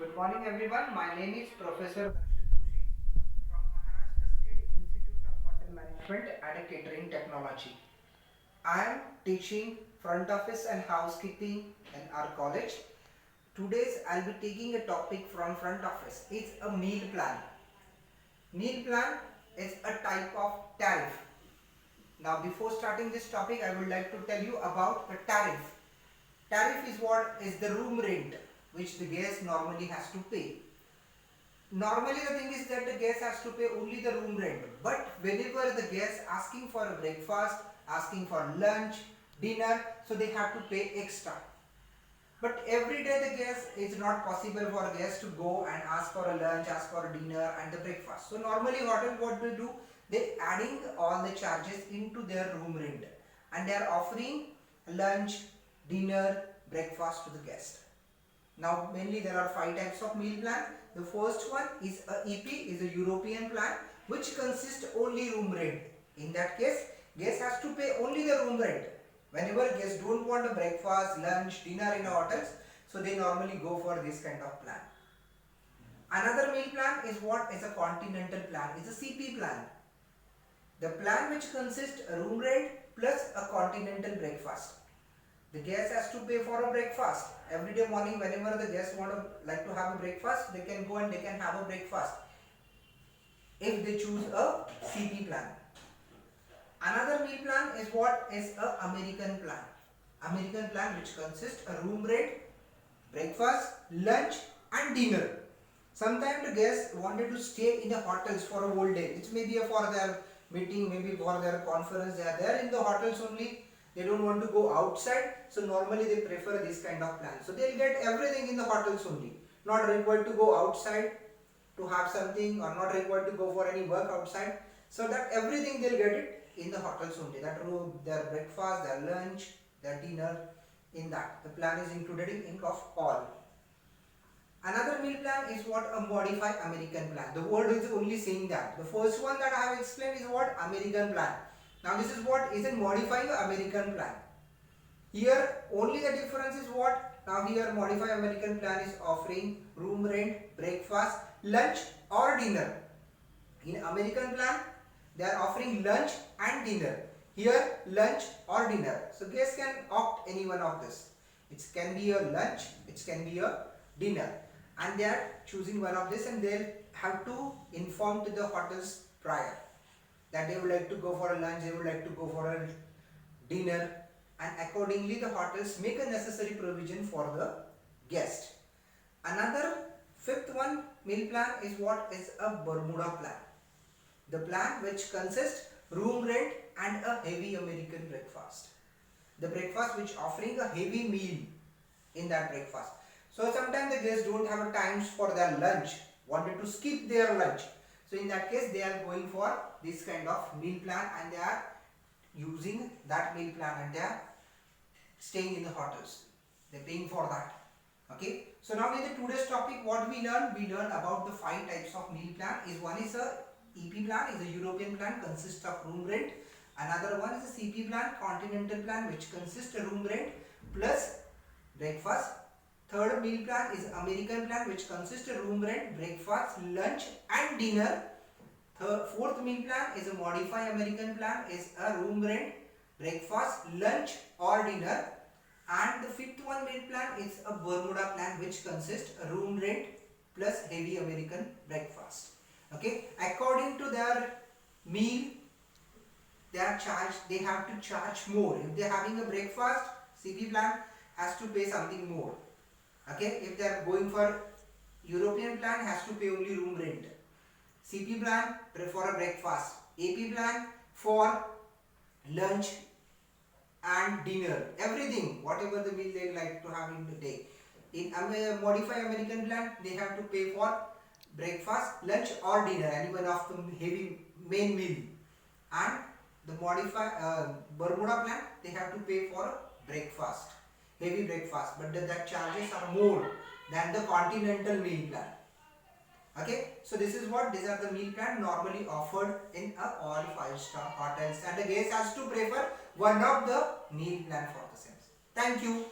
Good morning everyone. My name is Professor Darshan Doshi from Maharashtra State Institute of Hotel Management at a Catering Technology. I am teaching front office and housekeeping in our college. Today's I'll be taking a topic from front office. It's a meal plan. Meal plan is a type of tariff. Now before starting this topic I would like to tell you about the tariff. Tariff is what is the room rent which the guest normally has to pay. Normally the thing is that the guest has to pay only the room rent, but whenever the guest asking for a breakfast, asking for lunch, dinner, so they have to pay extra. But every day the guest is not possible for a guest to go and ask for a lunch, ask for a dinner and the breakfast. So normally hotel what they do, they adding all the charges into their room rent and they are offering lunch, dinner, breakfast to the guest. Now mainly there are 5 types of meal plan. The first one is a EP, is a European plan which consists only room rent. In that case, guest has to pay only the room rent. Whenever guests don't want a breakfast, lunch, dinner in hotels, so they normally go for this kind of plan. Another meal plan is what is a continental plan, is a CP plan. The plan which consists a room rent plus a continental breakfast. The guest has to pay for a breakfast. Every day morning whenever the guests like to have a breakfast, they can go and they can have a breakfast if they choose a CP plan. Another meal plan is what is a American plan. American plan which consists a room rent, breakfast, lunch and dinner. Sometimes the guests wanted to stay in the hotels for a whole day. It's maybe for their meeting, maybe for their conference. They are there in the hotels only. They don't want to go outside. So normally they prefer this kind of plan. So they'll get everything in the hotels only. Not required to go outside to have something or not required to go for any work outside. So that everything they'll get it in the hotels only. That room, their breakfast, their lunch, their dinner, in that. The plan is included in of all. Another meal plan is what a modified American plan. The word is only saying that. The first one that I have explained is what American plan. Now this is what is a modified American plan. Here only the difference is what? Now here modified American plan is offering room rent, breakfast, lunch or dinner. In American plan they are offering lunch and dinner. Here lunch or dinner. So guests can opt any one of this. It can be a lunch, it can be a dinner. And they are choosing one of this and they'll have to inform to the hotels prior that they would like to go for a lunch, they would like to go for a dinner, and accordingly the hotels make a necessary provision for the guest. Another fifth one meal plan is what is a Bermuda plan. The plan which consists room rent and a heavy American breakfast. The breakfast which offering a heavy meal in that breakfast. So sometimes the guests don't have a times for their lunch, wanted to skip their lunch. So in that case they are going for this kind of meal plan and they are using that meal plan and they are staying in the hotels. They are paying for that. Okay. So now in the today's topic what we learn about the 5 types of meal plan. Is one is a EP plan, is a European plan, consists of room rent. Another one is a CP plan, continental plan, which consists of room rent plus breakfast. Third meal plan is American plan, which consists of room rent, breakfast, lunch and dinner. Fourth meal plan is a modified American plan, is a room rent, breakfast, lunch or dinner. And the fifth one meal plan is a Bermuda plan, which consists of room rent plus heavy American breakfast. Okay, according to their meal, they have to charge more. If they are having a breakfast, CP plan has to pay something more. Okay, if they are going for European plan, has to pay only room rent. CP plan for a breakfast. AP plan for lunch and dinner. Everything, whatever the meal they like to have in the day. In a modified American plan, they have to pay for breakfast, lunch or dinner, any one of the heavy main meal. And the modified Bermuda plan, they have to pay for breakfast, heavy breakfast, but that charges are more than the continental meal plan. Okay, so these are the meal plan normally offered in all 5-star hotels, and the guest has to prefer one of the meal plan for the same. Thank you.